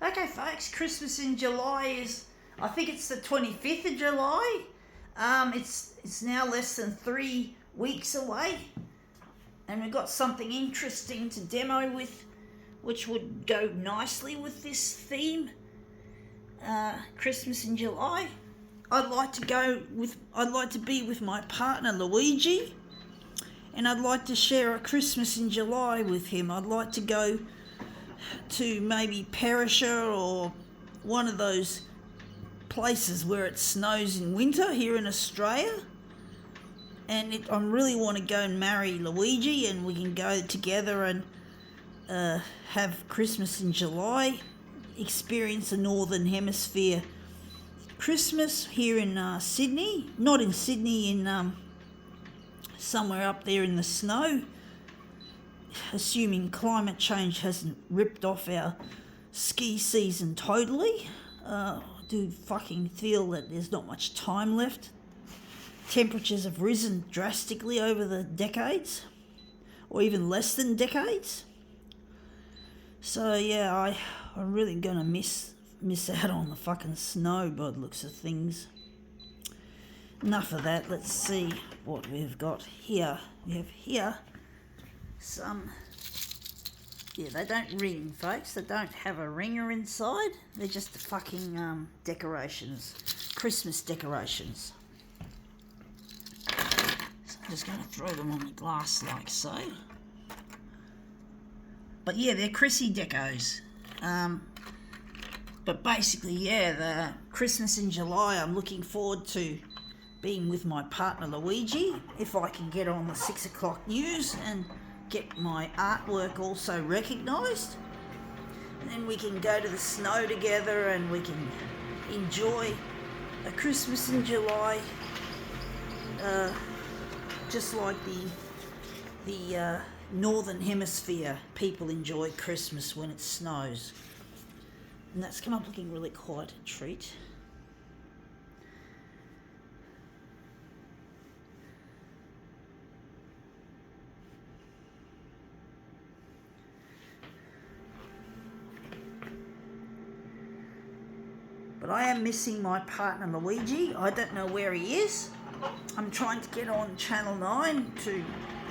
Okay, folks, Christmas in July is, I think it's the 25th of July. It's now less than 3 weeks away, and we've got something interesting to demo with, which would go nicely with this theme. Christmas in July. I'd like to be with my partner Luigi, and I'd like to share a Christmas in July with him. I'd like to go to maybe Perisher or one of those places where it snows in winter here in Australia. And I really want to go and marry Luigi, and we can go together and have Christmas in July, experience the Northern Hemisphere Christmas here in Sydney. Not in Sydney, in somewhere up there in the snow, assuming climate change hasn't ripped off our ski season totally. I do fucking feel that there's not much time left. Temperatures have risen drastically over the decades, or even less than decades. So yeah, I'm really gonna miss out on the fucking snow by the looks of things. Enough of that. Let's see what we've got here. We have here some, they don't ring, folks. They don't have a ringer inside. They're just the fucking decorations, Christmas decorations. So I'm just going to throw them on the glass like so. But yeah, they're Chrissy decos. But basically, yeah, the Christmas in July, I'm looking forward to being with my partner Luigi, if I can get on the 6 o'clock news and get my artwork also recognised. And then we can go to the snow together and we can enjoy a Christmas in July, just like the Northern Hemisphere people enjoy Christmas when it snows. And that's come up looking really quite a treat. But I am missing my partner Luigi. I don't know where he is. I'm trying to get on Channel 9 to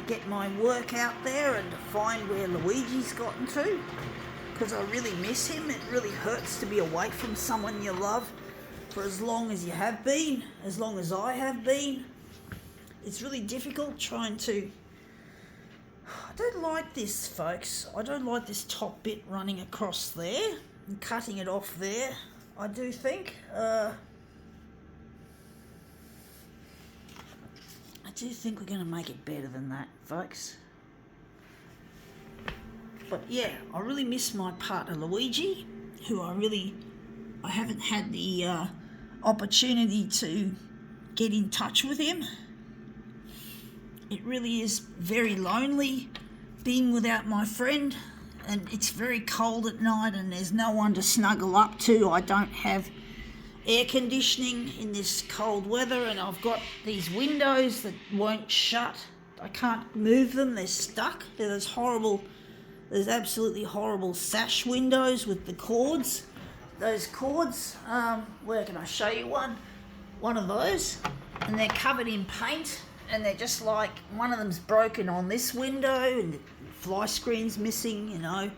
get my work out there and to find where Luigi's gotten to, because I really miss him. It really hurts to be away from someone you love for as long as you have been, as long as I have been. It's really difficult trying to... I don't like this, folks. I don't like this top bit running across there and cutting it off there. I do think. I do think we're going to make it better than that, folks. But yeah, I really miss my partner Luigi, who I haven't had the opportunity to get in touch with him. It really is very lonely being without my friend, and it's very cold at night and there's no one to snuggle up to. I don't have air conditioning in this cold weather, and I've got these windows that won't shut. I can't move them, they're stuck. There's absolutely horrible sash windows with the cords. Those cords, where can I show you one? One of those, and they're covered in paint, and they're just like, one of them's broken on this window, and the fly screen's missing, you know.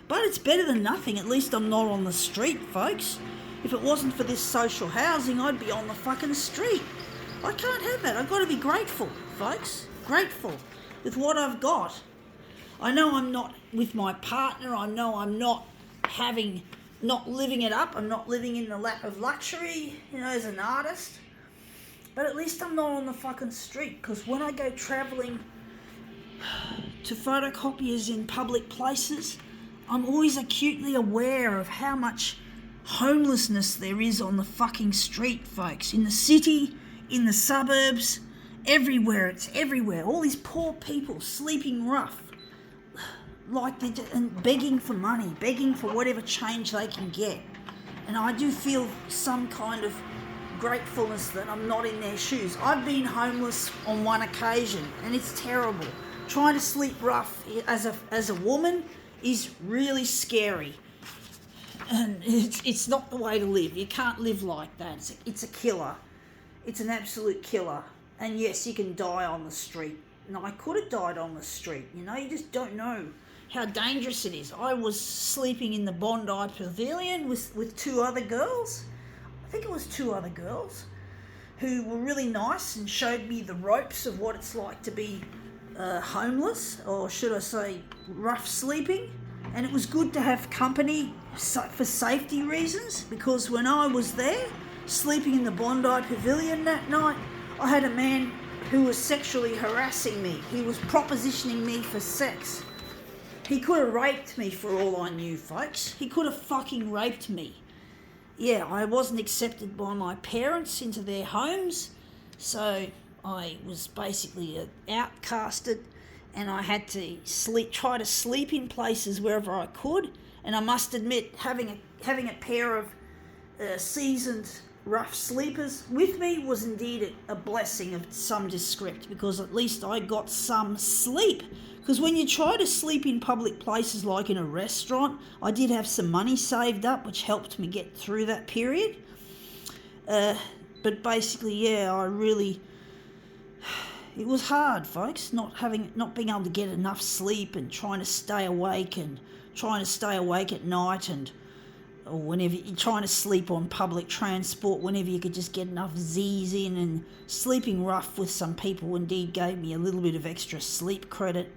But it's better than nothing. At least I'm not on the street, folks. If it wasn't for this social housing, I'd be on the fucking street. I can't have that. I've got to be grateful, folks. Grateful with what I've got. I know I'm not with my partner. I know I'm not living it up. I'm not living in the lap of luxury, you know, as an artist. But at least I'm not on the fucking street, because when I go travelling to photocopiers in public places, I'm always acutely aware of how much homelessness there is on the fucking street, folks. In the city, in the suburbs, everywhere. It's everywhere. All these poor people sleeping rough, and begging for money, begging for whatever change they can get. And I do feel some kind of gratefulness that I'm not in their shoes. I've been homeless on one occasion, and it's terrible. Trying to sleep rough as a woman is really scary. And it's not the way to live. You can't live like that. It's a killer. It's an absolute killer. And yes, you can die on the street. And I could have died on the street. You know, you just don't know how dangerous it is. I was sleeping in the Bondi Pavilion with two other girls. I think it was two other girls who were really nice and showed me the ropes of what it's like to be homeless, or should I say rough sleeping. And it was good to have company for safety reasons, because when I was there sleeping in the Bondi Pavilion that night, I had a man who was sexually harassing me. He was propositioning me for sex. He could have raped me for all I knew, folks. He could have fucking raped me. Yeah, I wasn't accepted by my parents into their homes, so I was basically outcasted, and I had to try to sleep in places wherever I could. And I must admit, having a pair of seasoned rough sleepers with me was indeed a blessing of some descript, because at least I got some sleep. Because when you try to sleep in public places like in a restaurant, I did have some money saved up, which helped me get through that period. But basically, yeah, it was hard, folks, not being able to get enough sleep and trying to stay awake at night, or whenever you're trying to sleep on public transport, whenever you could just get enough Z's in. And sleeping rough with some people indeed gave me a little bit of extra sleep credit,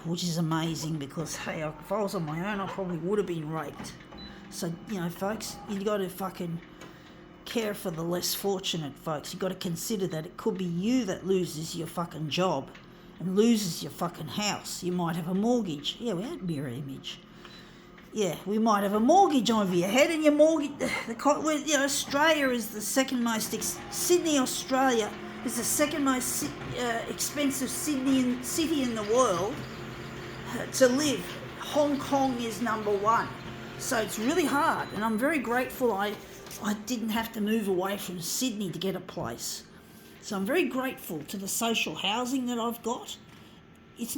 which is amazing, because, hey, if I was on my own, I probably would have been raped. So, you know, folks, you got to fucking care for the less fortunate, folks. You got to consider that it could be you that loses your fucking job and loses your fucking house. You might have a mortgage. Yeah, we had mirror image. Yeah, we might have a mortgage over your head, and your mortgage, Australia is the second most, Sydney, Australia is the second most expensive city in the world to live. Hong Kong is number one. So it's really hard, and I'm very grateful I didn't have to move away from Sydney to get a place. So I'm very grateful to the social housing that I've got.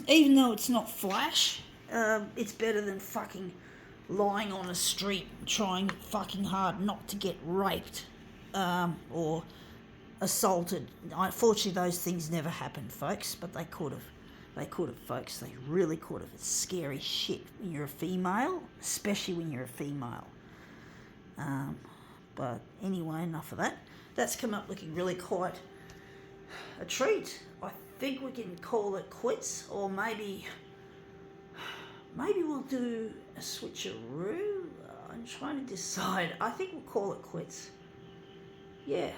Even though it's not flash, it's better than fucking lying on a street trying fucking hard not to get raped or assaulted. Unfortunately, those things never happened, folks, but they could have. They could have, folks. They really could have. It's scary shit when you're a female, especially when you're a female. But anyway, enough of that. That's come up looking really quite a treat. I think we can call it quits, or maybe we'll do a switcheroo. I'm trying to decide. I think we'll call it quits. Yeah.